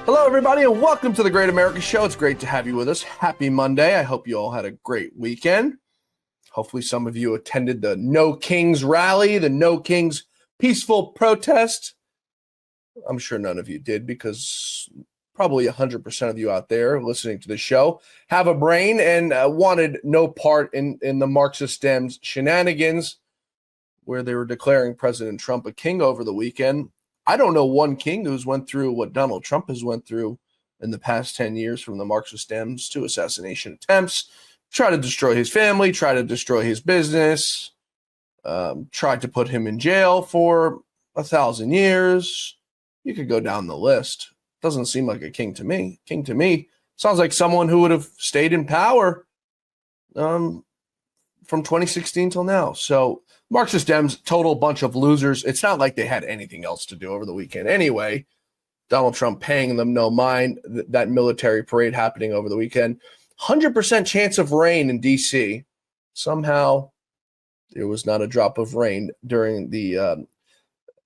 Hello, everybody, and welcome to the Great America Show. It's great to have you with us. Happy Monday. I hope you all had a great weekend. Hopefully some of you attended the No Kings rally, the No Kings peaceful protest. I'm sure none of you did because probably 100% of you out there listening to the show have a brain and wanted no part in the Marxist Dems shenanigans where they were declaring President Trump a king over the weekend. I don't know one king who's went through what Donald Trump has went through in the past 10 years, from the Marxist Dems to assassination attempts, try to destroy his family, try to destroy his business, tried to put him in jail for 1,000 years. You could go down the list. Doesn't seem like a king to me. King to me sounds like someone who would have stayed in power from 2016 till now. So Marxist Dems, total bunch of losers. It's not like they had anything else to do over the weekend. Anyway, Donald Trump paying them no mind, that military parade happening over the weekend. 100% chance of rain in D.C. Somehow there was not a drop of rain during the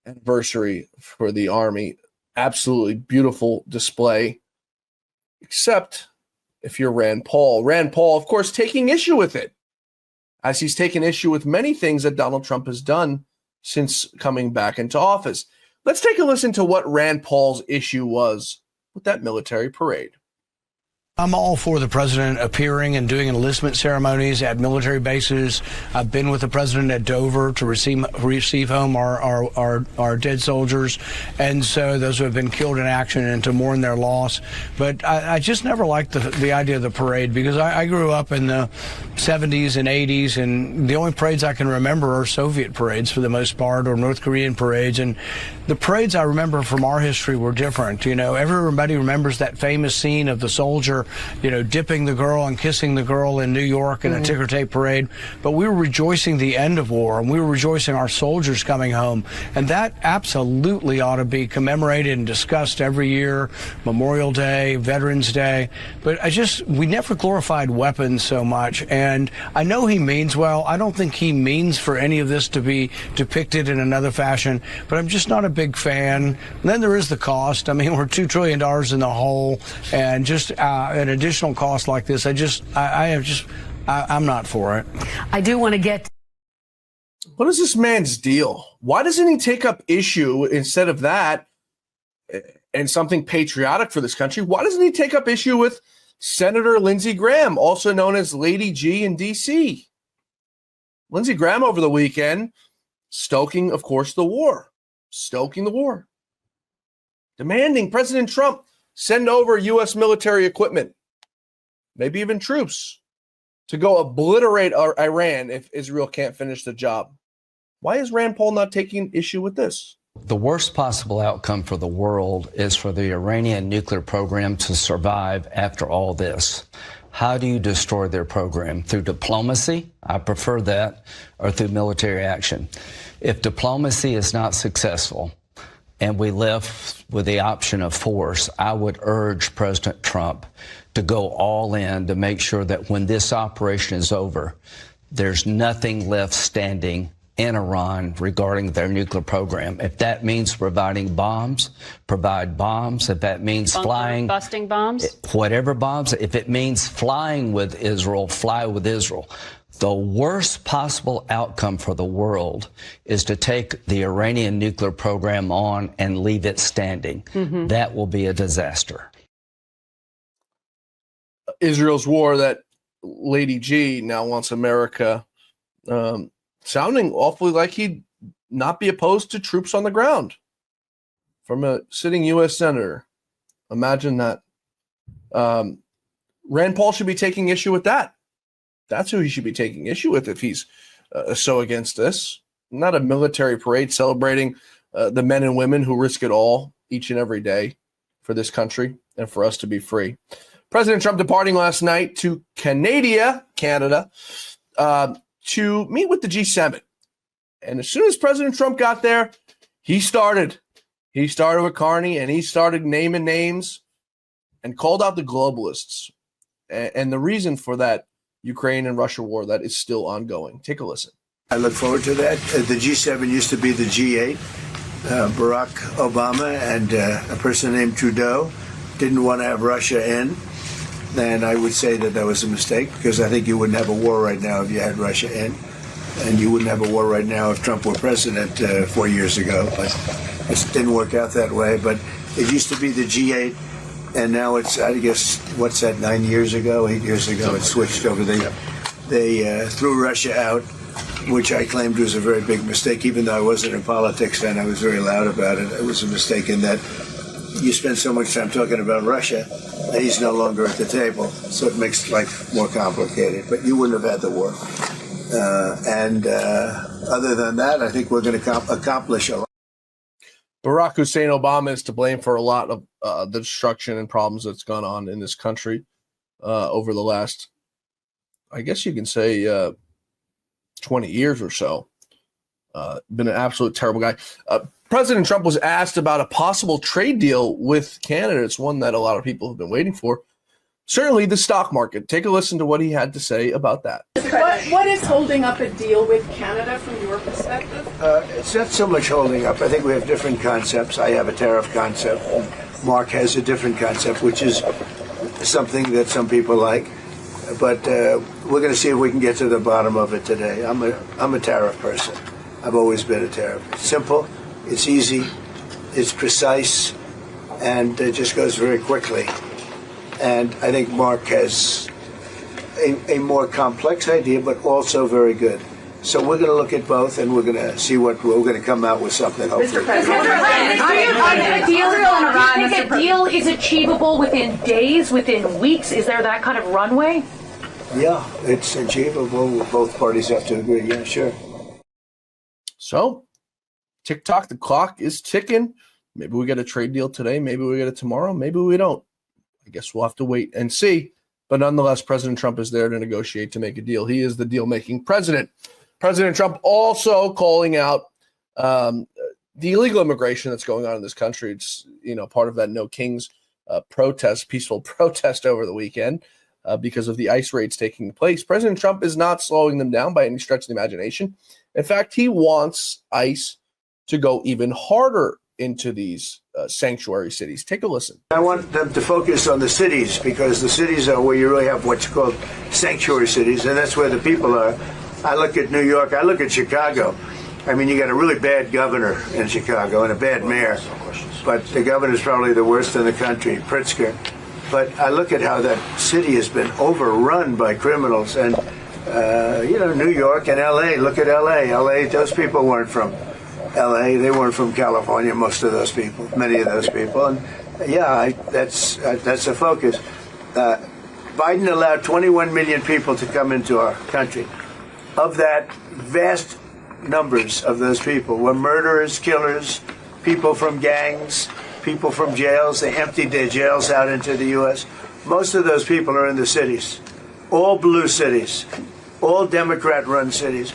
anniversary for the Army. Absolutely beautiful display, except if you're Rand Paul. Rand Paul, of course, taking issue with it, as he's taken issue with many things that Donald Trump has done since coming back into office. Let's take a listen to what Rand Paul's issue was with that military parade. I'm all for the president appearing and doing enlistment ceremonies at military bases. I've been with the president at Dover to receive home our dead soldiers, and so those who have been killed in action, and to mourn their loss. But I just never liked the idea of the parade, because I grew up in the 70s and 80s, and the only parades I can remember are Soviet parades for the most part, or North Korean parades. And the parades I remember from our history were different. You know, everybody remembers that famous scene of the soldier, you know, dipping the girl and kissing the girl in New York in a ticker tape parade. But we were rejoicing the end of war, and we were rejoicing our soldiers coming home. And that absolutely ought to be commemorated and discussed every year, Memorial Day, Veterans Day. But we never glorified weapons so much. And I know he means well. I don't think he means for any of this to be depicted in another fashion, but I'm just not a big fan. And then there is the cost. I mean, we're $2 trillion in the hole, and just an additional cost like this, I'm not for it. I do want to get. What is this man's deal? Why doesn't he take up issue instead of that and something patriotic for this country? Why doesn't he take up issue with Senator Lindsey Graham, also known as Lady G in D.C.? Lindsey Graham over the weekend stoking, of course, the war. Stoking the war. Demanding President Trump send over U.S. military equipment, maybe even troops, to go obliterate Iran if Israel can't finish the job. Why is Rand Paul not taking issue with this? The worst possible outcome for the world is for the Iranian nuclear program to survive after all this. How do you destroy their program? Through diplomacy? I prefer that, or through military action. If diplomacy is not successful, and we left with the option of force, I would urge President Trump to go all in to make sure that when this operation is over, there's nothing left standing in Iran regarding their nuclear program. If that means providing bombs, provide bombs. If that means busting bombs, whatever bombs. If it means flying with Israel, fly with Israel. The worst possible outcome for the world is to take the Iranian nuclear program on and leave it standing. That will be a disaster. Israel's war that Lady G now wants America, sounding awfully like he'd not be opposed to troops on the ground from a sitting U.S. senator. Imagine that. Rand Paul should be taking issue with that. That's who he should be taking issue with if he's so against this. Not a military parade celebrating the men and women who risk it all each and every day for this country and for us to be free. President Trump departing last night to Canada, to meet with the G7. And as soon as President Trump got there, he started with Carney, and he started naming names and called out the globalists. And the reason for that Ukraine and Russia war that is still ongoing. Take a listen. I look forward to that. The G7 used to be the G8. Barack Obama and a person named Trudeau didn't want to have Russia in, then I would say that was a mistake, because I think you wouldn't have a war right now if you had Russia in. And you wouldn't have a war right now if Trump were president 4 years ago. But it didn't work out that way. But it used to be the G8, and now it's, I guess, what's that, 8 years ago, it switched over. They threw Russia out, which I claimed was a very big mistake. Even though I wasn't in politics then, I was very loud about it. It was a mistake in that you spend so much time talking about Russia, and he's no longer at the table. So it makes life more complicated. But you wouldn't have had the war. Other than that, I think we're going to accomplish a lot. Barack Hussein Obama is to blame for a lot of the destruction and problems that's gone on in this country over the last, I guess you can say, 20 years or so. Been an absolute terrible guy. President Trump was asked about a possible trade deal with Canada. It's one that a lot of people have been waiting for. Certainly the stock market. Take a listen to what he had to say about that. What is holding up a deal with Canada from your perspective? It's not so much holding up. I think we have different concepts. I have a tariff concept. Mark has a different concept, which is something that some people like. But we're going to see if we can get to the bottom of it today. I'm a tariff person. I've always been a tariff. It's simple. It's easy. It's precise. And it just goes very quickly. And I think Mark has a more complex idea, but also very good. So we're going to look at both, and we're going to see what we're going to come out with something. Hopefully. Mr. President, do you think a deal is achievable within days, within weeks? Is there that kind of runway? Yeah, it's achievable. Both parties have to agree. Yeah, sure. So, tick-tock, the clock is ticking. Maybe we get a trade deal today. Maybe we get it tomorrow. Maybe we don't. I guess we'll have to wait and see. But nonetheless, President Trump is there to negotiate, to make a deal. He is the deal-making president. President Trump also calling out the illegal immigration that's going on in this country. It's, part of that No Kings protest, peaceful protest over the weekend because of the ICE raids taking place. President Trump is not slowing them down by any stretch of the imagination. In fact, he wants ICE to go even harder into these sanctuary cities. Take a listen. I want them to focus on the cities, because the cities are where you really have what's called sanctuary cities, and that's where the people are. I look at New York, I look at Chicago. I mean, you got a really bad governor in Chicago and a bad mayor, but the governor's probably the worst in the country, Pritzker. But I look at how that city has been overrun by criminals, and New York and LA, look at LA, those people weren't from LA, they weren't from California, most of those people, many of those people. And that's a focus. Biden allowed 21 million people to come into our country. Of that, vast numbers of those people were murderers, killers, people from gangs, people from jails. They emptied their jails out into the U.S. Most of those people are in the cities, all blue cities, all Democrat-run cities,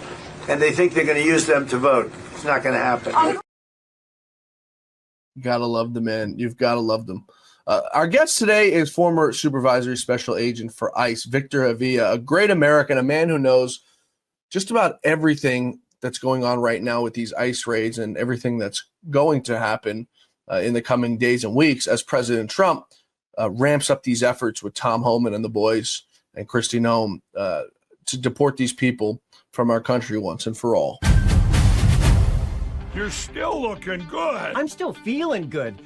and they think they're going to use them to vote. It's not going to happen. You gotta love the man. You've got to love them. Our guest today is former supervisory special agent for ICE, Victor Avila, a great American, a man who knows just about everything that's going on right now with these ICE raids and everything that's going to happen in the coming days and weeks as President Trump ramps up these efforts with Tom Homan and the boys and Kristi Noem to deport these people from our country once and for all. You're still looking good. I'm still feeling good.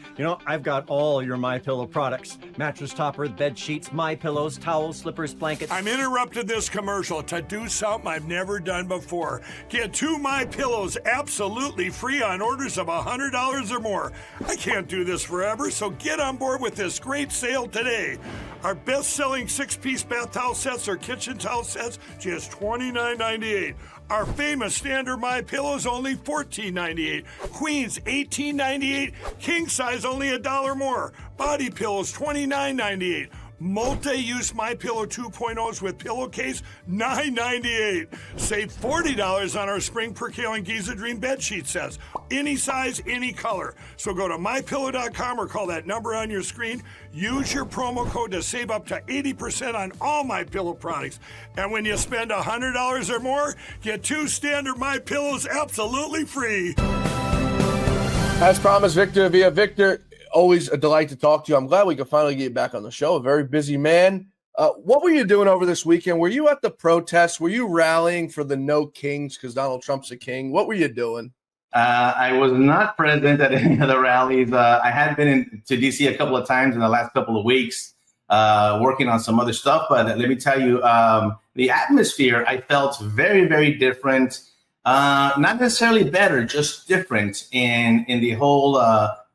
I've got all your MyPillow products. Mattress topper, bed sheets, MyPillows, towels, slippers, blankets. I'm interrupting this commercial to do something I've never done before. Get 2 MyPillows absolutely free on orders of $100 or more. I can't do this forever, so get on board with this great sale today. Our best-selling 6-piece bath towel sets or kitchen towel sets, just $29.98. Our famous standard MyPillows only $14.98. Queens $18.98. King size only $1 more. Body pillows $29.98. Multi-use MyPillow 2.0s with pillowcase $9.98. Save $40 on our spring percale Giza Dream bed sheet sets. Any size, any color. So go to MyPillow.com or call that number on your screen. Use your promo code to save up to 80% on all MyPillow products. And when you spend $100 or more, get 2 standard MyPillows absolutely free. As promised, Victor Avila. Victor, always a delight to talk to you. I'm glad we could finally get you back on the show. A very busy man. What were you doing over this weekend? Were you at the protests? Were you rallying for the No Kings because Donald Trump's a king? What were you doing? I was not present at any of the rallies. I had been to DC a couple of times in the last couple of weeks, working on some other stuff. But let me tell you, the atmosphere I felt very, very different. Not necessarily better, just different in the whole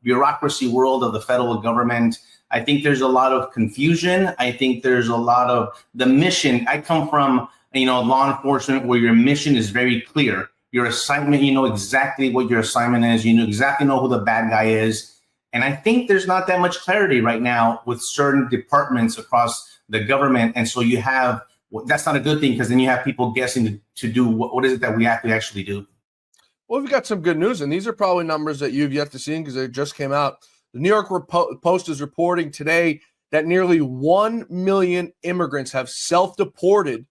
bureaucracy world of the federal government. I think there's a lot of confusion. I think there's a lot of the mission. I come from, law enforcement where your mission is very clear. Your assignment, you know exactly what your assignment is. You exactly know who the bad guy is. And I think there's not that much clarity right now with certain departments across the government. And so you have, that's not a good thing, because then you have people guessing to do what is it that we actually do. Well, we've got some good news, and these are probably numbers that you've yet to see because they just came out. The New York Post is reporting today that nearly 1 million immigrants have self-deported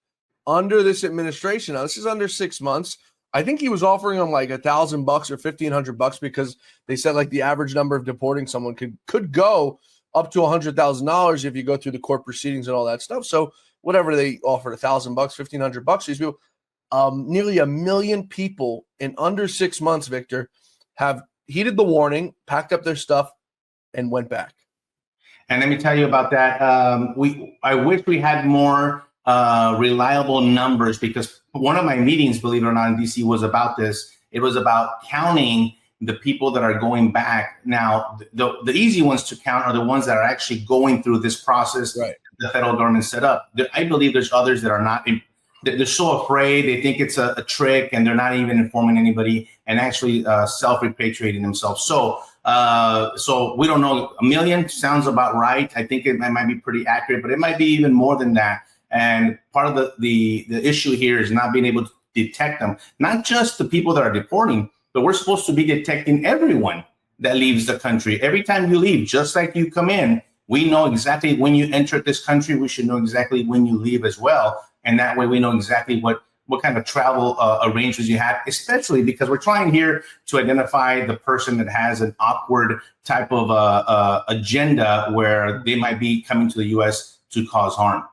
under this administration. Now, this is under 6 months. I think he was offering them like $1,000 or $1,500 because they said like the average number of deporting someone could go up to $100,000 if you go through the court proceedings and all that stuff. So whatever they offered, $1,000, $1,500, these people, nearly 1 million people in under 6 months, Victor, have heeded the warning, packed up their stuff, and went back. And let me tell you about that. I wish we had more reliable numbers, because one of my meetings, believe it or not, in DC was about this. It was about counting the people that are going back. Now, the easy ones to count are the ones that are actually going through this process right. The federal government set up. I believe there's others that are not. They're so afraid. They think it's a trick, and they're not even informing anybody and actually self-repatriating themselves. So we don't know. 1 million sounds about right. I think it might be pretty accurate, but it might be even more than that. And part of the issue here is not being able to detect them, not just the people that are deporting, but we're supposed to be detecting everyone that leaves the country. Every time you leave, just like you come in, we know exactly when you enter this country. We should know exactly when you leave as well. And that way we know exactly what kind of travel arrangements you have, especially because we're trying here to identify the person that has an awkward type of agenda where they might be coming to the U.S. to cause harm.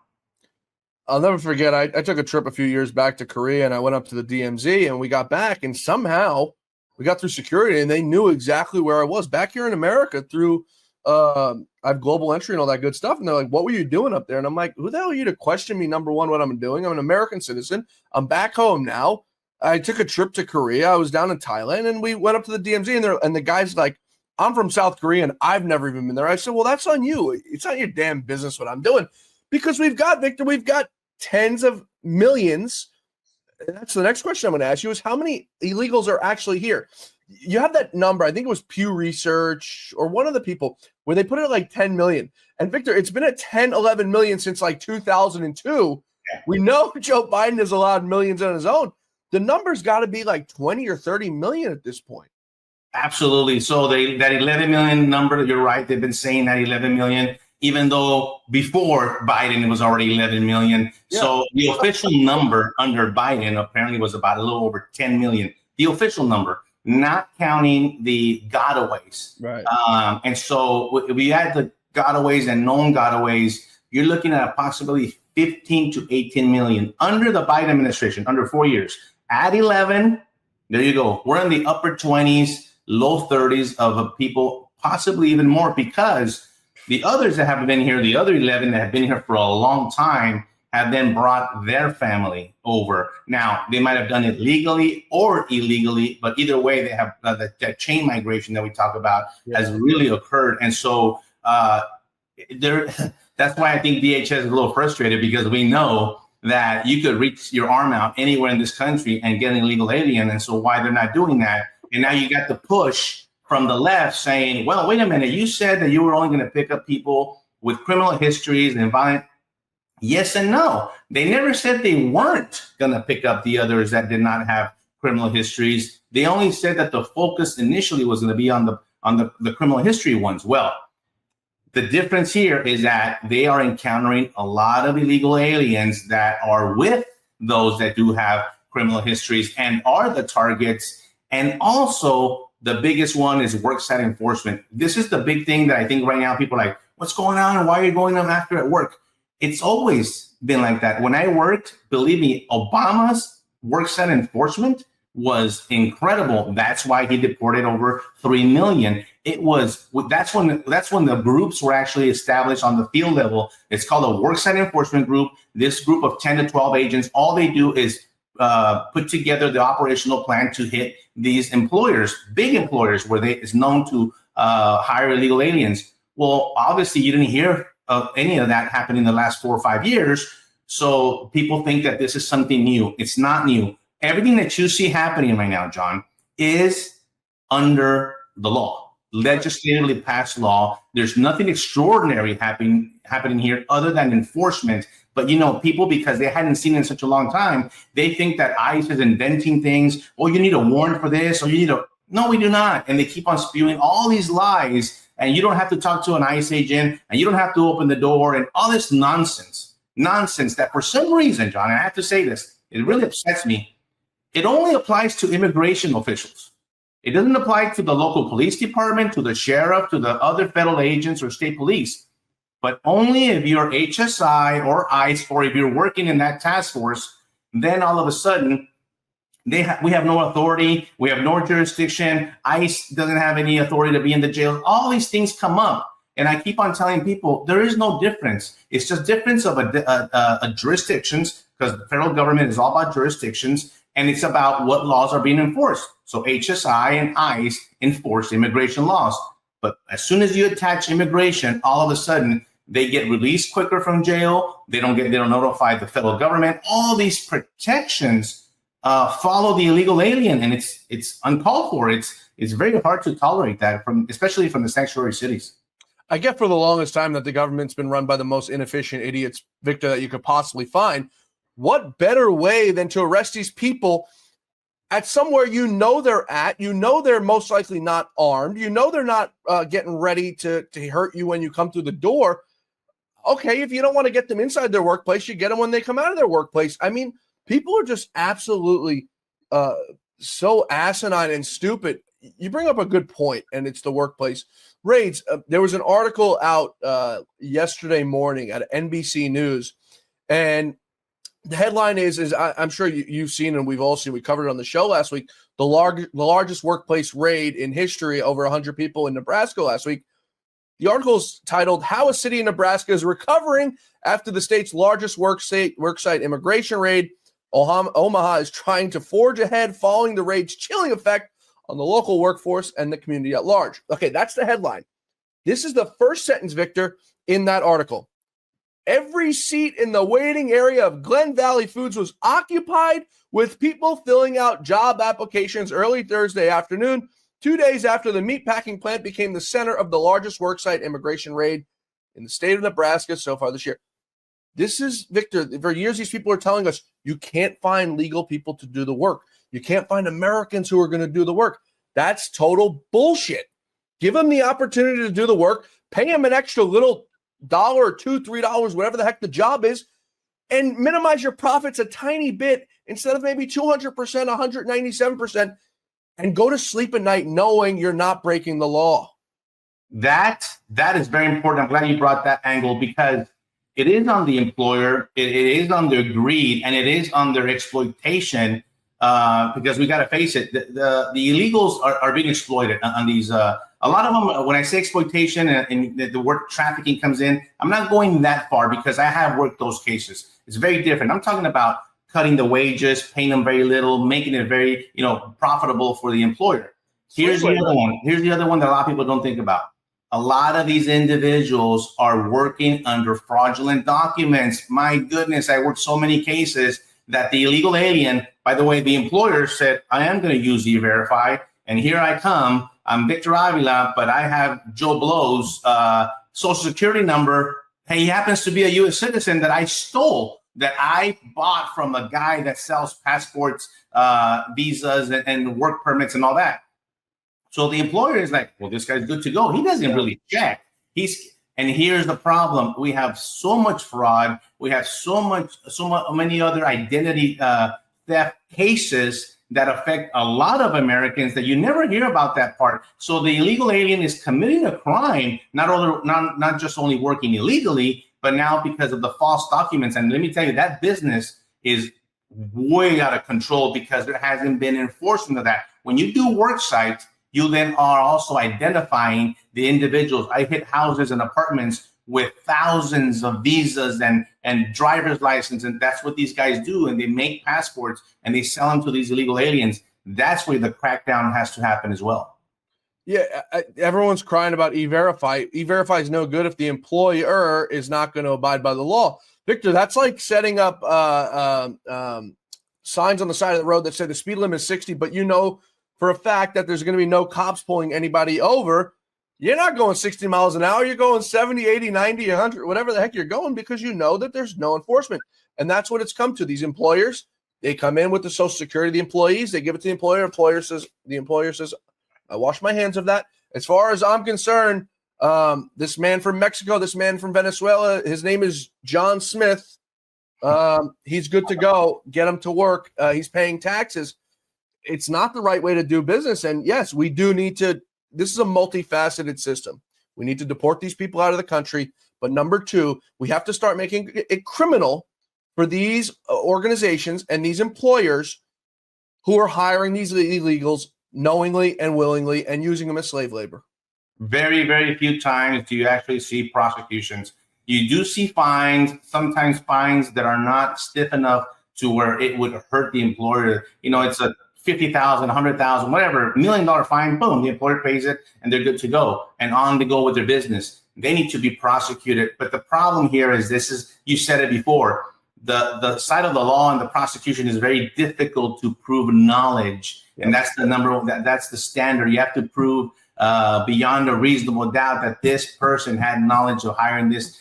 I'll never forget, I took a trip a few years back to Korea, and I went up to the DMZ, and we got back, and somehow we got through security, and they knew exactly where I was. Back here in America through I have global entry and all that good stuff. And they're like, what were you doing up there? And I'm like, who the hell are you to question me, number one, what I'm doing? I'm an American citizen. I'm back home now. I took a trip to Korea. I was down in Thailand, and we went up to the DMZ, and the guy's like, I'm from South Korea, and I've never even been there. I said, well, that's on you. It's not your damn business what I'm doing. Because we've got tens of millions. And that's the next question I'm going to ask you is how many illegals are actually here? You have that number. I think it was Pew Research or one of the people where they put it at like 10 million. And Victor, it's been at 10, 11 million since like 2002. Yeah. We know Joe Biden has allowed millions on his own. The number's got to be like 20 or 30 million at this point. Absolutely. So that 11 million number, you're right. They've been saying that 11 million, even though before Biden, it was already 11 million. Yeah. So the official number under Biden apparently was about a little over 10 million. The official number, not counting the gotaways. Right. And so we add the gotaways and known gotaways, you're looking at approximately 15 to 18 million under the Biden administration, under 4 years. Add 11, there you go. We're in the upper 20s, low 30s of people, possibly even more, because the others that have been here, the other 11 that have been here for a long time, have then brought their family over. Now, they might have done it legally or illegally, but either way, they have that chain migration that we talk about has really occurred. And so that's why I think DHS is a little frustrated, because we know that you could reach your arm out anywhere in this country and get an illegal alien. And so why they're not doing that? And now you got the push from the left saying, well, wait a minute, you said that you were only going to pick up people with criminal histories and violent. Yes and no. They never said they weren't going to pick up the others that did not have criminal histories. They only said that the focus initially was going to be on the criminal history ones. Well, the difference here is that they are encountering a lot of illegal aliens that are with those that do have criminal histories and are the targets, and also The biggest one is worksite enforcement. This is the big thing that I think right now people are like, what's going on and why are you going them after at work? It's always been like that. When I worked, believe me, Obama's worksite enforcement was incredible. That's why he deported over 3 million. That's when the groups were actually established on the field level. It's called a worksite enforcement group. This group of 10 to 12 agents, all they do is put together the operational plan to hit these employers, big employers, where they is known to hire illegal aliens. Well, obviously, you didn't hear of any of that happen in the last 4 or 5 years. So people think that this is something new. It's not new. Everything that you see happening right now, John, is under the law, legislatively passed law. There's nothing extraordinary happening here other than enforcement. But, people, because they hadn't seen it in such a long time, they think that ICE is inventing things. Oh, you need a warrant for this, or you need a... No, we do not. And they keep on spewing all these lies, and you don't have to talk to an ICE agent, and you don't have to open the door, and all this nonsense that for some reason, John, I have to say this, it really upsets me. It only applies to immigration officials. It doesn't apply to the local police department, to the sheriff, to the other federal agents or state police. But only if you're HSI or ICE, or if you're working in that task force, then all of a sudden, we have no authority. We have no jurisdiction. ICE doesn't have any authority to be in the jail. All these things come up. And I keep on telling people there is no difference. It's just difference of a jurisdictions, because the federal government is all about jurisdictions, and it's about what laws are being enforced. So HSI and ICE enforce immigration laws. But as soon as you attach immigration, all of a sudden, they get released quicker from jail. They don't notify the federal government. All these protections follow the illegal alien, and it's uncalled for. It's very hard to tolerate that, especially from the sanctuary cities. I get for the longest time that the government's been run by the most inefficient idiots, Victor, that you could possibly find. What better way than to arrest these people at somewhere they're at? They're most likely not armed. They're not getting ready to hurt you when you come through the door. Okay, if you don't want to get them inside their workplace, you get them when they come out of their workplace. I mean, people are just absolutely so asinine and stupid. You bring up a good point, and it's the workplace raids. There was an article out yesterday morning at NBC News, and the headline is I'm sure you've seen, and we've all seen, we covered it on the show last week, the largest workplace raid in history, over 100 people in Nebraska last week. The article is titled, "How a City in Nebraska is Recovering After the State's Largest Worksite Immigration Raid. Omaha is Trying to Forge Ahead Following the Raid's Chilling Effect on the Local Workforce and the Community at Large." Okay, that's the headline. This is the first sentence, Victor, in that article. "Every seat in the waiting area of Glen Valley Foods was occupied with people filling out job applications early Thursday afternoon, 2 days after the meatpacking plant became the center of the largest worksite immigration raid in the state of Nebraska so far this year." This is, Victor, for years these people are telling us you can't find legal people to do the work. You can't find Americans who are going to do the work. That's total bullshit. Give them the opportunity to do the work, pay them an extra little $1, $2, $3, whatever the heck the job is, and minimize your profits a tiny bit instead of maybe 200%, 197%, and go to sleep at night knowing you're not breaking the law. That is very important. I'm glad you brought that angle, because it is on the employer, it is on their greed, and it is on their exploitation, because we got to face it. The illegals are being exploited on these. A lot of them, when I say exploitation and the word trafficking comes in, I'm not going that far, because I have worked those cases. It's very different. I'm talking about cutting the wages, paying them very little, making it very, profitable for the employer. Here's the other one. Here's the other one that a lot of people don't think about. A lot of these individuals are working under fraudulent documents. My goodness, I worked so many cases that the illegal alien, by the way, the employer said, I am going to use E-Verify, and here I come. I'm Victor Avila, but I have Joe Blow's social security number. Hey, he happens to be a U.S. citizen that I stole, that I bought from a guy that sells passports, visas, and work permits and all that. So the employer is like, well, this guy's good to go. He doesn't really check. And here's the problem. We have so much fraud. We have so many other identity theft cases that affect a lot of Americans that you never hear about that part. So the illegal alien is committing a crime, not just only working illegally, but now because of the false documents. And let me tell you, that business is way out of control because there hasn't been enforcement of that. When you do work sites, you then are also identifying the individuals. I hit houses and apartments with thousands of visas and driver's license, and that's what these guys do. And they make passports and they sell them to these illegal aliens. That's where the crackdown has to happen as well. Yeah, everyone's crying about E-Verify. E-Verify is no good if the employer is not going to abide by the law. Victor, that's like setting up signs on the side of the road that say the speed limit is 60, but you know for a fact that there's going to be no cops pulling anybody over. You're not going 60 miles an hour. You're going 70, 80, 90, 100, whatever the heck you're going, because you know that there's no enforcement. And that's what it's come to. These employers, they come in with the Social Security of the employees. They give it to the employer. The employer says, I wash my hands of that. As far as I'm concerned, this man from Mexico, this man from Venezuela, his name is John Smith. He's good to go. Get him to work. He's paying taxes. It's not the right way to do business. And yes, we do need to. This is a multifaceted system. We need to deport these people out of the country. But number two, we have to start making it criminal for these organizations and these employers who are hiring these illegals knowingly and willingly and using them as slave labor. Very, very few times do you actually see prosecutions. You do see fines, sometimes fines that are not stiff enough to where it would hurt the employer. You know, it's a $50,000, $100,000, whatever, $1 million fine, boom, the employer pays it and they're good to go and on to go with their business. They need to be prosecuted. But the problem here is you said it before, the side of the law and the prosecution is very difficult to prove knowledge. Yep. And that's that's the standard. You have to prove beyond a reasonable doubt that this person had knowledge of hiring this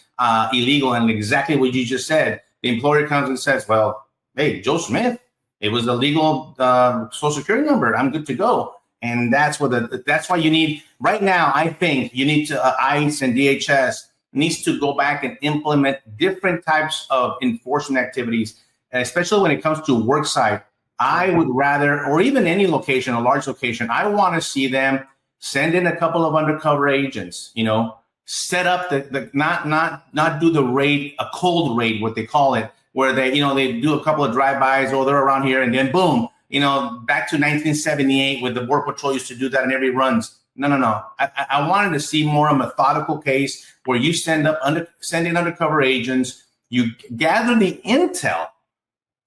illegal. And exactly what you just said, the employer comes and says, well, hey, Joe Smith, it was a legal Social Security number. I'm good to go. And that's why you need right now. I think you need to ICE and DHS needs to go back and implement different types of enforcement activities, and especially when it comes to work site. I would rather, or even any location, a large location, I want to see them send in a couple of undercover agents. You know, set up not do the raid, a cold raid, what they call it, where they do a couple of drive-bys, they're around here, and then boom, back to 1978 when the Border Patrol used to do that in every runs. No. I wanted to see more a methodical case where you send in undercover agents, you gather the intel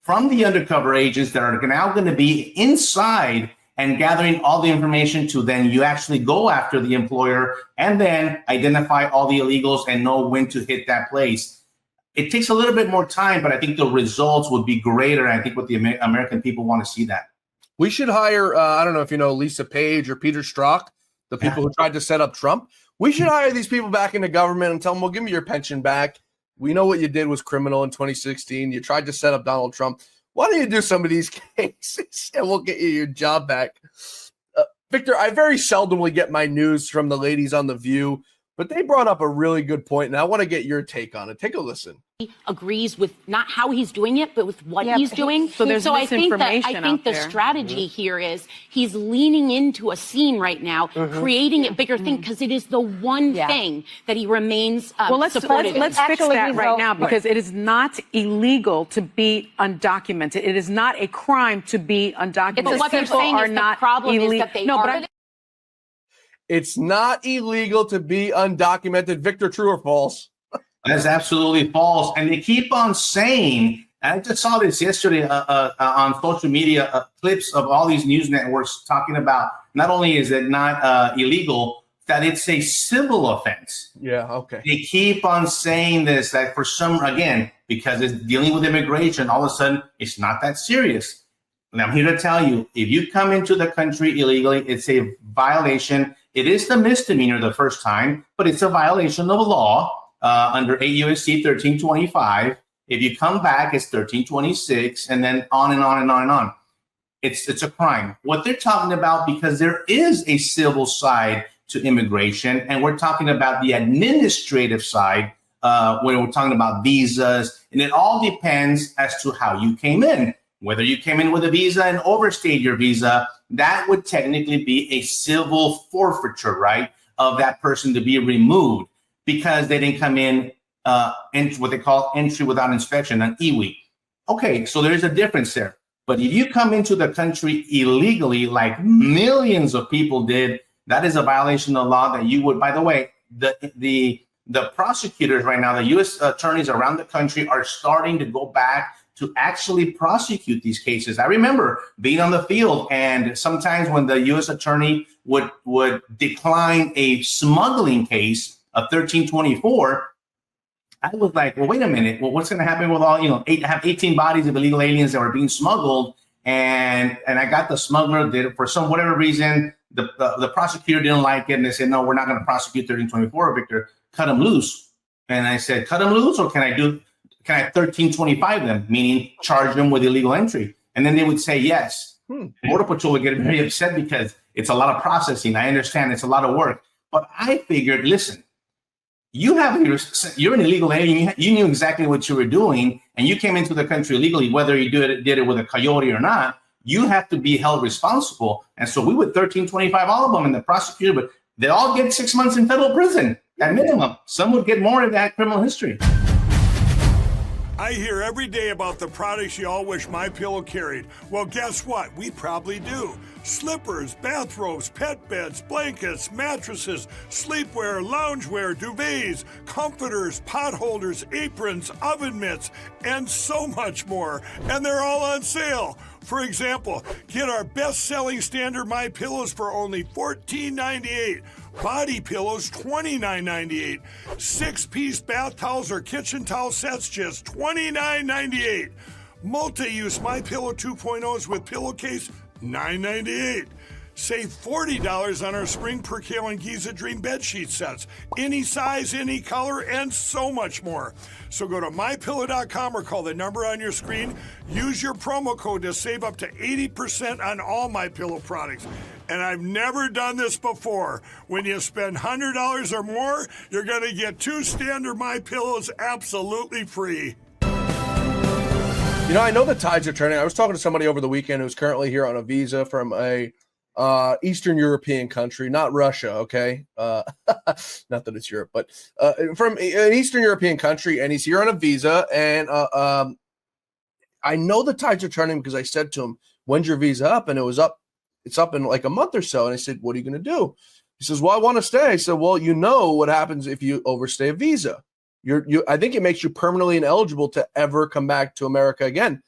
from the undercover agents that are now going to be inside and gathering all the information to then you actually go after the employer and then identify all the illegals and know when to hit that place. It takes a little bit more time, but I think the results would be greater. And I think what the American people want to see that. We should hire, I don't know if you know Lisa Page or Peter Strzok, the people who tried to set up Trump. We should hire these people back into government and tell them, well, give me your pension back. We know what you did was criminal in 2016. You tried to set up Donald Trump. Why don't you do some of these cases and we'll get you your job back? Victor, I very seldomly get my news from the ladies on The View, but they brought up a really good point, and I want to get your take on it. Take a listen. He agrees with not how he's doing it, but with what he's doing. So there's I think the there. strategy here is he's leaning into a scene right now, creating a bigger thing because it is the one thing that he remains supportive. Let's fix that right now because it is not illegal to be undocumented. It is not a crime to be undocumented. But what they're saying is the problem is that they are. It's not illegal to be undocumented. Victor, true or false? That's absolutely false. And they keep on saying, and I just saw this yesterday on social media, clips of all these news networks talking about not only is it not illegal, that it's a civil offense. Yeah, okay. They keep on saying this, that for because it's dealing with immigration, all of a sudden, it's not that serious. And I'm here to tell you, if you come into the country illegally, it's a violation. It is the misdemeanor the first time, but it's a violation of law under 8 U.S.C. 1325. If you come back, it's 1326, and then on and on and on and on. It's a crime. What they're talking about, because there is a civil side to immigration, and we're talking about the administrative side when we're talking about visas, and it all depends as to how you came in. whether you came in with a visa and overstayed your visa, that would technically be a civil forfeiture, right, of that person to be removed because they didn't come in what they call entry without inspection, an EWI. Okay, so there's a difference there. But if you come into the country illegally, like millions of people did, that is a violation of law that you would, by the way, the prosecutors right now, the U.S. attorneys around the country are starting to go back to actually prosecute these cases. I remember being on the field, and sometimes when the U.S. attorney would decline a smuggling case, a 1324, I was like, well, wait a minute. Well, what's going to happen with all, 18 bodies of illegal aliens that were being smuggled? And I got the smuggler did for some whatever reason, the prosecutor didn't like it. And they said, no, we're not going to prosecute 1324, Victor. Cut him loose. And I said, cut him loose, or can I 1325 them, meaning charge them with illegal entry? And then they would say yes. Border Patrol would get very upset because it's a lot of processing. I understand it's a lot of work. But I figured, listen, you're an illegal alien. You knew exactly what you were doing, and you came into the country illegally, whether you did it with a coyote or not. You have to be held responsible. And so we would 1325 all of them, and the prosecutor, but they all get 6 months in federal prison at minimum. Some would get more of that criminal history. I hear every day about the products you all wish MyPillow carried. Well, guess what? We probably do. Slippers, bathrobes, pet beds, blankets, mattresses, sleepwear, loungewear, duvets, comforters, pot holders, aprons, oven mitts, and so much more. And they're all on sale. For example, get our best-selling standard MyPillows for only $14.98. Body pillows, $29.98. 6-piece bath towels or kitchen towel sets, just $29.98. Multi-use MyPillow 2.0s with pillowcase, $9.98. Save $40 on our Spring Percale and Giza Dream bedsheet sets. Any size, any color, and so much more. So go to MyPillow.com or call the number on your screen. Use your promo code to save up to 80% on all MyPillow products. And I've never done this before. When you spend $100 or more, you're going to get 2 standard MyPillows absolutely free. I know the tides are turning. I was talking to somebody over the weekend who's currently here on a visa from a Eastern European country, not Russia, okay? Not that it's Europe, but from an Eastern European country, and he's here on a visa. And I know the tides are turning because I said to him, when's your visa up? And it's up in like a month or so. And I said, what are you going to do? He says, well, I want to stay. I said, well, you know what happens if you overstay a visa. I think it makes you permanently ineligible to ever come back to America again.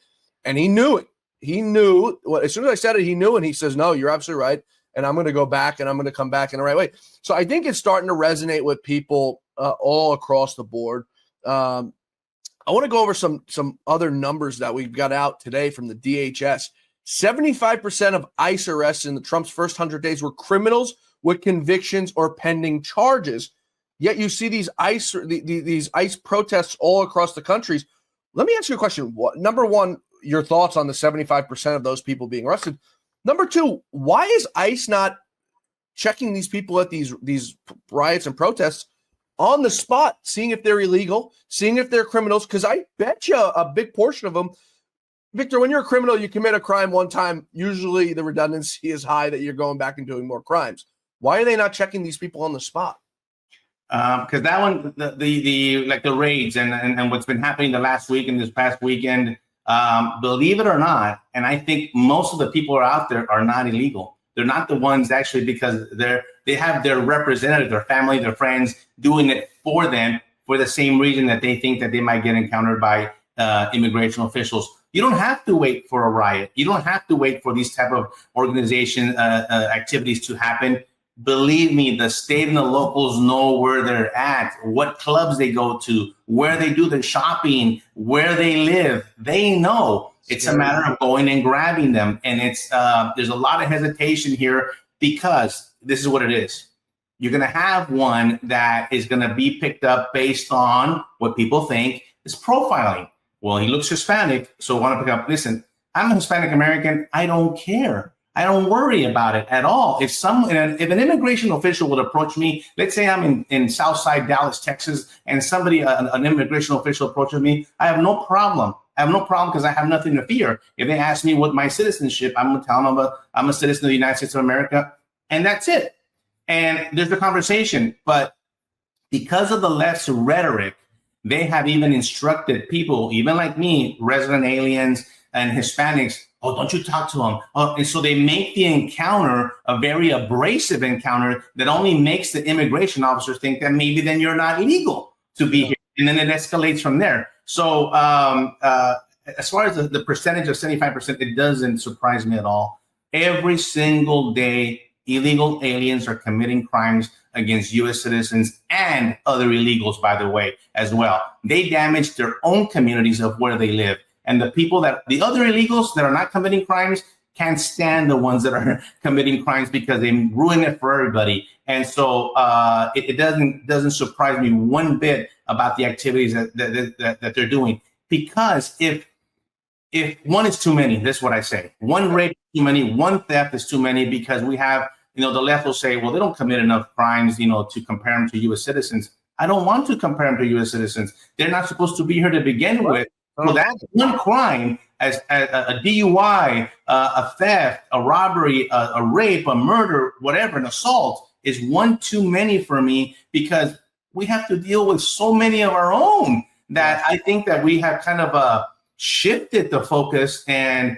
And he knew it. He knew as soon as I said it, he knew, and he says, no, you're absolutely right. And I'm going to go back, and I'm going to come back in the right way. So I think it's starting to resonate with people all across the board. I want to go over some other numbers that we've got out today from the DHS. 75% of ICE arrests in the Trump's first 100 days were criminals with convictions or pending charges. Yet you see these ICE protests all across the countries. Let me ask you a question. Number one, your thoughts on the 75% of those people being arrested. Number two, why is ICE not checking these people at these riots and protests on the spot, seeing if they're illegal, seeing if they're criminals? Because I bet you a big portion of them, Victor, when you're a criminal, you commit a crime one time, usually the redundancy is high that you're going back and doing more crimes. Why are they not checking these people on the spot? Because that one, the raids and what's been happening the last week and this past weekend, believe it or not, and I think most of the people who are out there are not illegal. They're not the ones actually because they have their representative, their family, their friends doing it for them for the same reason that they think that they might get encountered by immigration officials. You don't have to wait for a riot. You don't have to wait for these type of organization activities to happen. Believe me, the state and the locals know where they're at, what clubs they go to, where they do their shopping, where they live. They know. It's a matter of going and grabbing them. And it's there's a lot of hesitation here because this is what it is. You're going to have one that is going to be picked up based on what people think is profiling. Well, he looks Hispanic, so I want to pick up. Listen, I'm a Hispanic American. I don't care. I don't worry about it at all. If an immigration official would approach me, let's say I'm in Southside Dallas, Texas, and somebody, an immigration official approaches me, I have no problem I have no problem because I have nothing to fear. If they ask me what my citizenship, I'm going to tell them I'm a citizen of the United States of America, and that's it. And there's the conversation. But because of the left's rhetoric, they have even instructed people, even like me, resident aliens and Hispanics, oh, don't you talk to them. Oh, and so they make the encounter a very abrasive encounter that only makes the immigration officers think that maybe then you're not illegal to be here. And then it escalates from there. So as far as the percentage of 75%, it doesn't surprise me at all. Every single day, illegal aliens are committing crimes against U.S. citizens and other illegals, by the way, as well. They damage their own communities of where they live. And the other illegals that are not committing crimes can't stand the ones that are committing crimes because they ruin it for everybody. And so it doesn't surprise me one bit about the activities that they're doing. Because if one is too many, that's what I say. One rape is too many, one theft is too many, because we have, the left will say, well, they don't commit enough crimes, to compare them to U.S. citizens. I don't want to compare them to U.S. citizens. They're not supposed to be here to begin with. Well, that's one crime, as a DUI, a theft, a robbery, a rape, a murder, whatever, an assault is one too many for me, because we have to deal with so many of our own that I think that we have kind of shifted the focus, and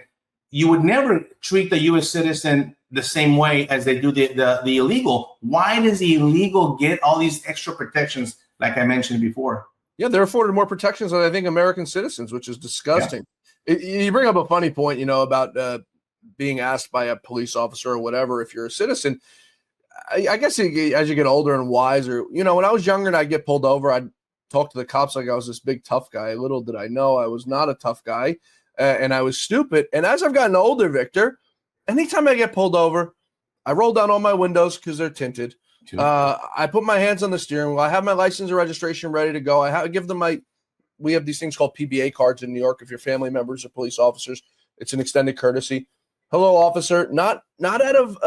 you would never treat the U.S. citizen the same way as they do the illegal. Why does the illegal get all these extra protections, like I mentioned before? Yeah, they're afforded more protections than I think American citizens, which is disgusting. Yeah. You bring up a funny point, about being asked by a police officer or whatever if you're a citizen. I guess as you get older and wiser, when I was younger and I'd get pulled over, I'd talk to the cops like I was this big tough guy. Little did I know I was not a tough guy, and I was stupid. And as I've gotten older, Victor, anytime I get pulled over, I roll down all my windows because they're tinted. I put my hands on the steering wheel. I have my license and registration ready to go. I give them we have these things called PBA cards in New York. If your family members are police officers, it's an extended courtesy. Hello, officer. Not out of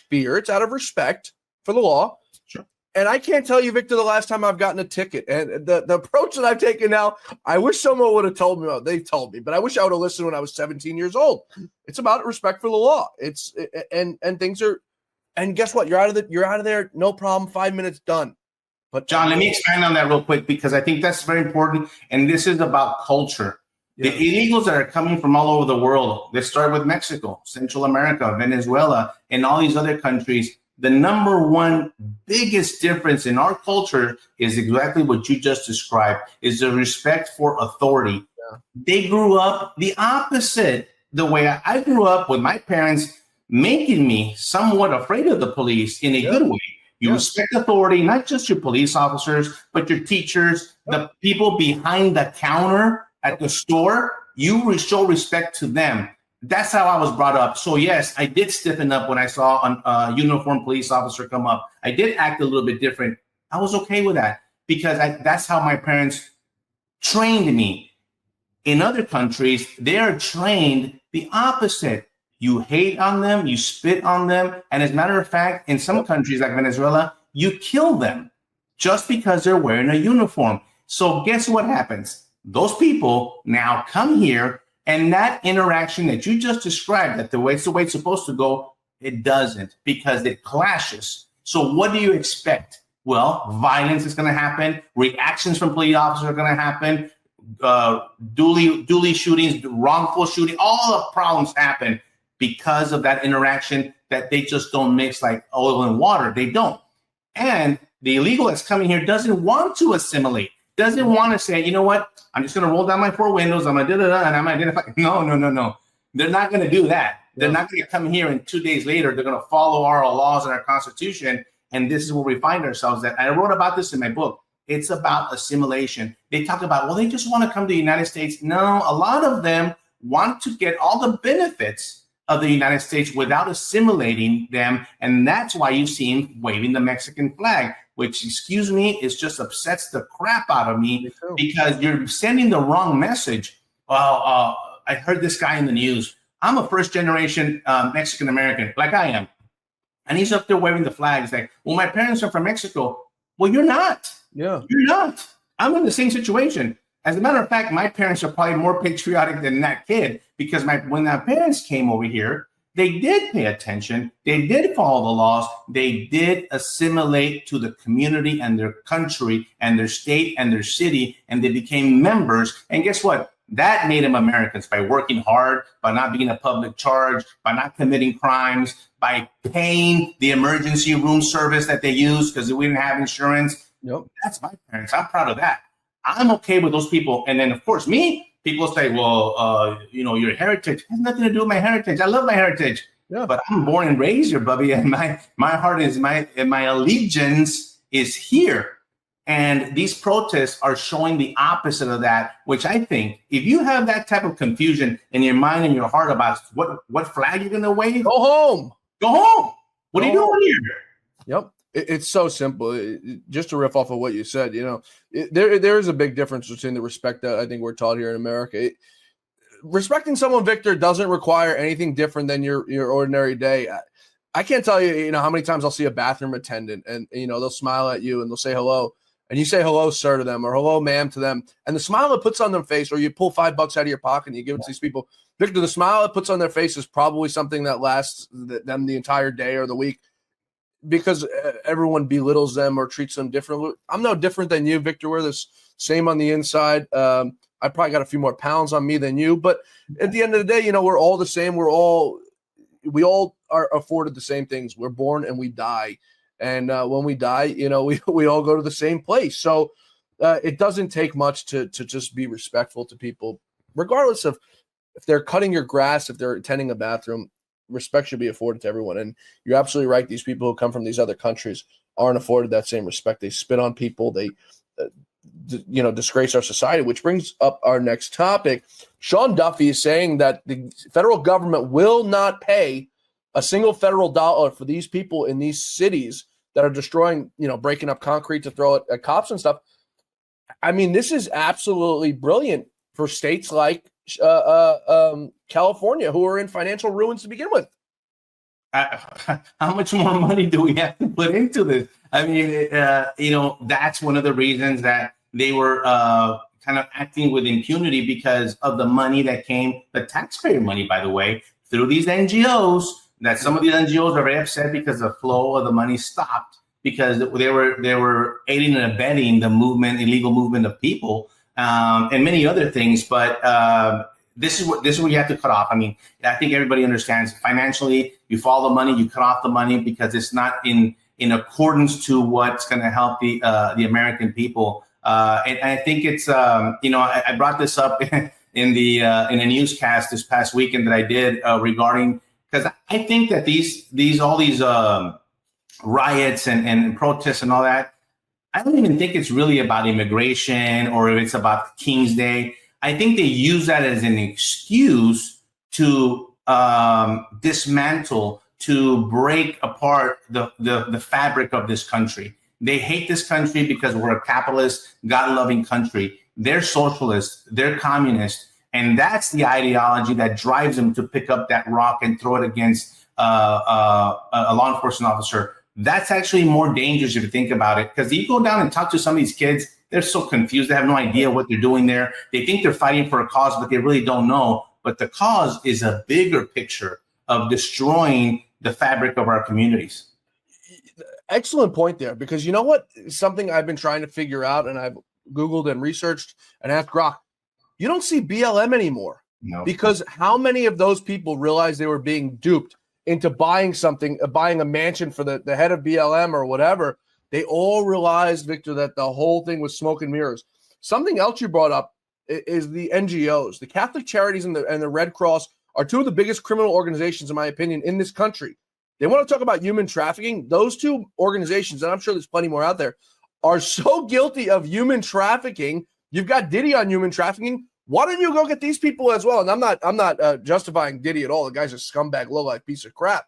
fear. It's out of respect for the law. Sure. And I can't tell you, Victor, the last time I've gotten a ticket. And the approach that I've taken now, I wish someone would have told me. They've told me, but I wish I would have listened when I was 17 years old. It's about respect for the law. And things are. And guess what? You're out of there. No problem. 5 minutes done. But John, let me expand on that real quick, because I think that's very important. And this is about culture. Yeah. The illegals that are coming from all over the world, they start with Mexico, Central America, Venezuela, and all these other countries. The number one biggest difference in our culture is exactly what you just described, is the respect for authority. Yeah. They grew up the opposite. The way I grew up, with my parents making me somewhat afraid of the police in a good way. You respect authority, not just your police officers, but your teachers, the people behind the counter at the store. You show respect to them. That's how I was brought up. So yes, I did stiffen up when I saw a uniformed police officer come up. I did act a little bit different. I was okay with that, because that's how my parents trained me. In other countries, they are trained the opposite. You hate on them, you spit on them, and as a matter of fact, in some countries like Venezuela, you kill them just because they're wearing a uniform. So guess what happens? Those people now come here, and that interaction that you just described, that the way it's supposed to go, it doesn't, because it clashes. So what do you expect? Well, violence is going to happen. Reactions from police officers are going to happen. Dually shootings, wrongful shooting, all the problems happen because of that interaction that they just don't mix like oil and water. They don't. And the illegal that's coming here doesn't want to assimilate, doesn't want to say, you know what, I'm just going to roll down my four windows, I'm going to da-da-da, and I'm going to identify. No. They're not going to do that. They're not going to come here and 2 days later, they're going to follow our laws and our Constitution. And this is where we find ourselves at. I wrote about this in my book. It's about assimilation. They talk about, well, they just want to come to the United States. No, a lot of them want to get all the benefits of the United States without assimilating them. And that's why you see him waving the Mexican flag, which, excuse me, is just upsets the crap out of me, because you're sending the wrong message. I heard this guy in the news. I'm a first generation Mexican American, like I am. And he's up there waving the flag. He's like, well, my parents are from Mexico. Well, you're not. Yeah. You're not. I'm in the same situation. As a matter of fact, my parents are probably more patriotic than that kid, because when my parents came over here, they did pay attention. They did follow the laws. They did assimilate to the community and their country and their state and their city, and they became members. And guess what? That made them Americans by working hard, by not being a public charge, by not committing crimes, by paying the emergency room service that they use because we didn't have insurance. Yep. That's my parents. I'm proud of that. I'm okay with those people. And then, of course, me, people say, well, your heritage has nothing to do with my heritage. I love my heritage. Yeah. But I'm born and raised here, Bubby, and my heart is my allegiance is here. And these protests are showing the opposite of that, which I think if you have that type of confusion in your mind and your heart about what flag you're going to wave, go home. Go home. What are you doing here? Yep. It's so simple. Just to riff off of what you said, there is a big difference between the respect that I think we're taught here in America. Respecting someone, Victor, doesn't require anything different than your ordinary day. I can't tell you, how many times I'll see a bathroom attendant and, they'll smile at you and they'll say hello. And you say hello, sir, to them, or hello, ma'am, to them. And the smile it puts on their face, or you pull $5 out of your pocket and you give it to these people. Victor, the smile it puts on their face is probably something that lasts them the entire day or the week, because everyone belittles them or treats them differently. I'm no different than you, Victor. We're the same on the inside. I probably got a few more pounds on me than you. But at the end of the day, we're all the same. We all are afforded the same things. We're born and we die. And when we die, we all go to the same place. So it doesn't take much to just be respectful to people, regardless of if they're cutting your grass, if they're attending a bathroom. Respect should be afforded to everyone. And you're absolutely right. These people who come from these other countries aren't afforded that same respect. They spit on people. They, disgrace our society, which brings up our next topic. Sean Duffy is saying that the federal government will not pay a single federal dollar for these people in these cities that are destroying, breaking up concrete to throw at cops and stuff. I mean, this is absolutely brilliant for states like California, who are in financial ruins to begin with. How much more money do we have to put into this? I mean, that's one of the reasons that they were kind of acting with impunity, because of the money that came, the taxpayer money, by the way, through these NGOs. That some of the NGOs are very upset because the flow of the money stopped, because they were aiding and abetting the illegal movement of people, and many other things. But this is what you have to cut off. I mean, I think everybody understands financially. You follow the money, you cut off the money because it's not in accordance to what's going to help the American people. And I think it's I brought this up in a newscast this past weekend that I did regarding. Because I think that all these riots and protests and all that, I don't even think it's really about immigration or if it's about King's Day. I think they use that as an excuse to dismantle, to break apart the fabric of this country. They hate this country because we're a capitalist, God-loving country. They're socialists. They're communists. And that's the ideology that drives them to pick up that rock and throw it against a law enforcement officer. That's actually more dangerous if you think about it, because you go down and talk to some of these kids, they're so confused. They have no idea what they're doing there. They think they're fighting for a cause, but they really don't know. But the cause is a bigger picture of destroying the fabric of our communities. Excellent point there, because you know what? Something I've been trying to figure out, and I've Googled and researched and asked Grok. You don't see BLM anymore. No. Because how many of those people realized they were being duped into buying something, buying a mansion for the head of BLM or whatever? They all realized, Victor, that the whole thing was smoke and mirrors. Something else you brought up is the NGOs. The Catholic Charities and the Red Cross are two of the biggest criminal organizations, in my opinion, in this country. They want to talk about human trafficking. Those two organizations, and I'm sure there's plenty more out there, are so guilty of human trafficking. You've got Diddy on human trafficking. Why don't you go get these people as well? And I'm not justifying Diddy at all. The guy's a scumbag, low-life piece of crap.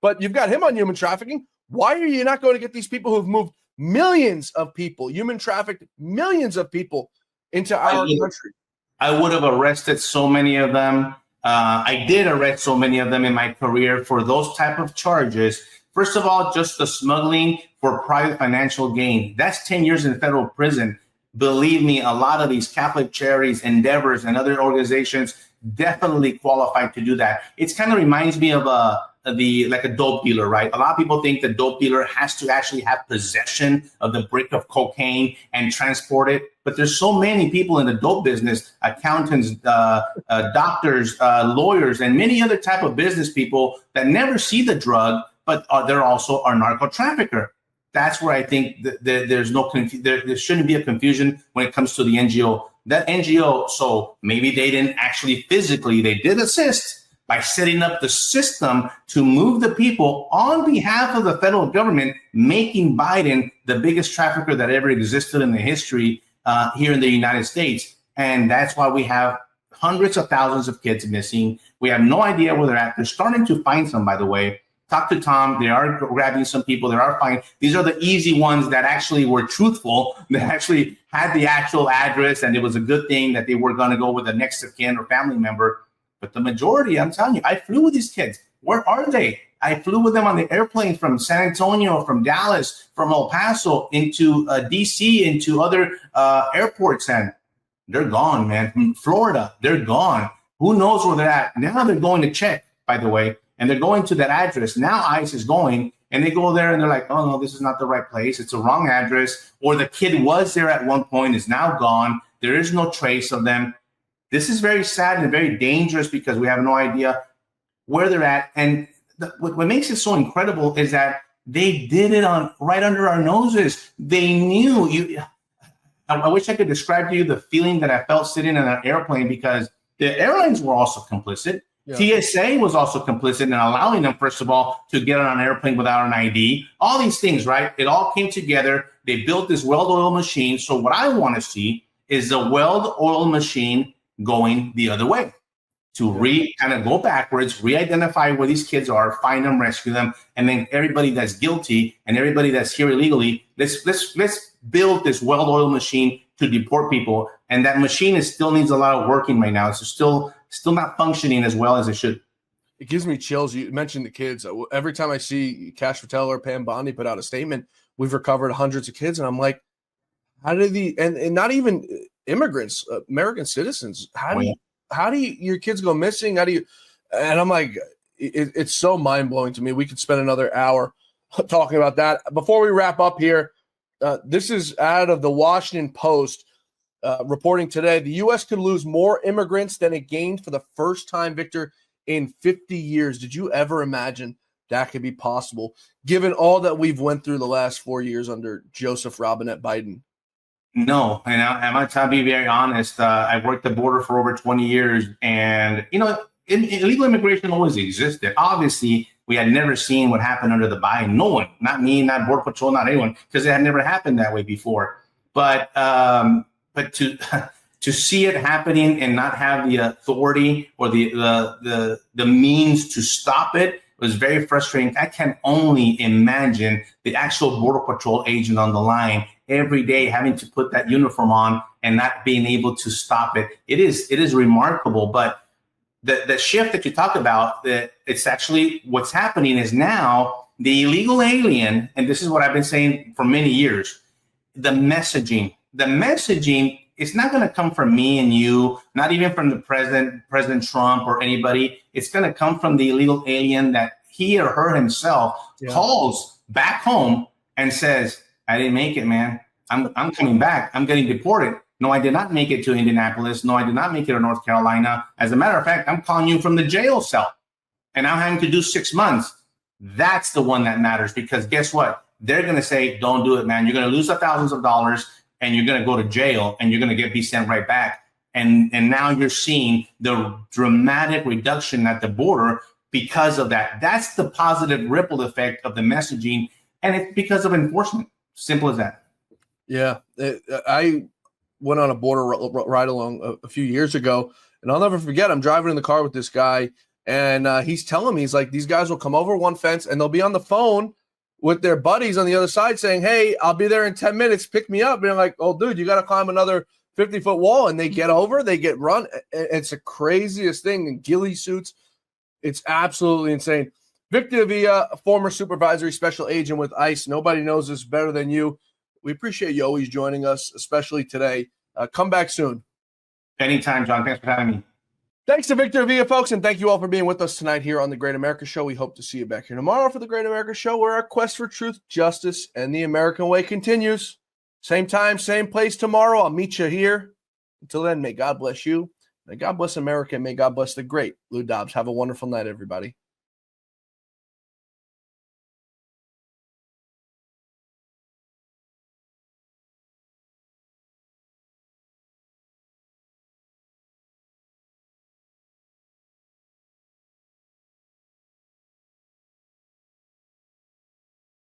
But you've got him on human trafficking. Why are you not going to get these people who've moved millions of people, human trafficked millions of people into our country? I would have arrested so many of them. I did arrest so many of them in my career for those type of charges. First of all, just the smuggling for private financial gain. That's 10 years in federal prison. believe me, a lot of these Catholic charities, endeavors, and other organizations definitely qualify to do that. It's kind of reminds me of like a dope dealer, right? A lot of people think the dope dealer has to actually have possession of the brick of cocaine and transport it. But there's so many people in the dope business, accountants, doctors, lawyers, and many other type of business people that never see the drug, but they're also a narco trafficker. That's where I think there's no there shouldn't be a confusion when it comes to the NGO. That NGO, so maybe they didn't actually physically, they did assist by setting up the system to move the people on behalf of the federal government, making Biden the biggest trafficker that ever existed in the history here in the United States. And that's why we have hundreds of thousands of kids missing. We have no idea where they're at. They're starting to find some, by the way. Talk to Tom. They are grabbing some people. They are finding. These are the easy ones that actually were truthful, that actually had the actual address, and it was a good thing that they were going to go with a next of kin or family member. But the majority, I'm telling you, I flew with these kids. Where are they? I flew with them on the airplane from San Antonio, from Dallas, from El Paso, into D.C., into other airports, and they're gone, man. From Florida, they're gone. Who knows where they're at? Now they're going to check, by the way. And they're going to that address. Now ICE is going, and they go there and they're like, oh, no, this is not the right place. It's a wrong address. Or the kid was there at one point, is now gone. There is no trace of them. This is very sad and very dangerous because we have no idea where they're at. And what makes it so incredible is that they did it right under our noses. They knew. I wish I could describe to you the feeling that I felt sitting in an airplane, because the airlines were also complicit. Yeah. TSA was also complicit in allowing them, first of all, to get on an airplane without an ID. All these things, right? It all came together. They built this well-oiled machine. So what I want to see is the well-oiled machine going the other way, to kind of go backwards, re-identify where these kids are, find them, rescue them, and then everybody that's guilty and everybody that's here illegally, let's build this well-oiled machine to deport people. And that machine still needs a lot of working right now. It's still not functioning as well as it should. It gives me chills. You mentioned the kids. Every time I see Cash Patel or Pam Bondi put out a statement, we've recovered hundreds of kids. And I'm like, how did and not even immigrants, American citizens, how do your kids go missing? And I'm like, it's so mind blowing to me. We could spend another hour talking about that. Before we wrap up here, this is out of the Washington Post. Reporting today, the U.S. could lose more immigrants than it gained for the first time, Victor, in 50 years. Did you ever imagine that could be possible, given all that we've went through the last 4 years under Joseph Robinette Biden? No, and I'm going to be very honest. I've worked the border for over 20 years, and, illegal immigration always existed. Obviously, we had never seen what happened under the Biden. No one, not me, not Border Patrol, not anyone, because it had never happened that way before. But to see it happening and not have the authority or the means to stop it was very frustrating. I can only imagine the actual Border Patrol agent on the line every day having to put that uniform on and not being able to stop it. It is remarkable. But the shift that you talk about, that it's actually what's happening is now the illegal alien, and this is what I've been saying for many years, the messaging is not going to come from me and you, not even from the President Trump or anybody. It's going to come from the illegal alien that he or her himself calls back home and says, I didn't make it, man. I'm coming back. I'm getting deported. No, I did not make it to Indianapolis. No, I did not make it to North Carolina. As a matter of fact, I'm calling you from the jail cell, and I'm having to do 6 months. That's the one that matters, because guess what? They're going to say, don't do it, man. You're going to lose thousands of dollars, and you're going to go to jail, and you're going to be sent right back. And now you're seeing the dramatic reduction at the border because of that. That's the positive ripple effect of the messaging, and it's because of enforcement. Simple as that. Yeah. I went on a border ride along a few years ago, and I'll never forget, I'm driving in the car with this guy, and he's telling me, he's like, these guys will come over one fence, and they'll be on the phone with their buddies on the other side saying, hey, I'll be there in 10 minutes, pick me up. And I'm like, oh, dude, you got to climb another 50-foot wall. And they get over, they get run. It's the craziest thing in ghillie suits. It's absolutely insane. Victor Avila, a former supervisory special agent with ICE. Nobody knows this better than you. We appreciate you always joining us, especially today. Come back soon. Anytime, John. Thanks for having me. Thanks to Victor Avila, folks, and thank you all for being with us tonight here on The Great America Show. We hope to see you back here tomorrow for The Great America Show, where our quest for truth, justice, and the American way continues. Same time, same place tomorrow. I'll meet you here. Until then, may God bless you. May God bless America. And may God bless the great Lou Dobbs. Have a wonderful night, everybody.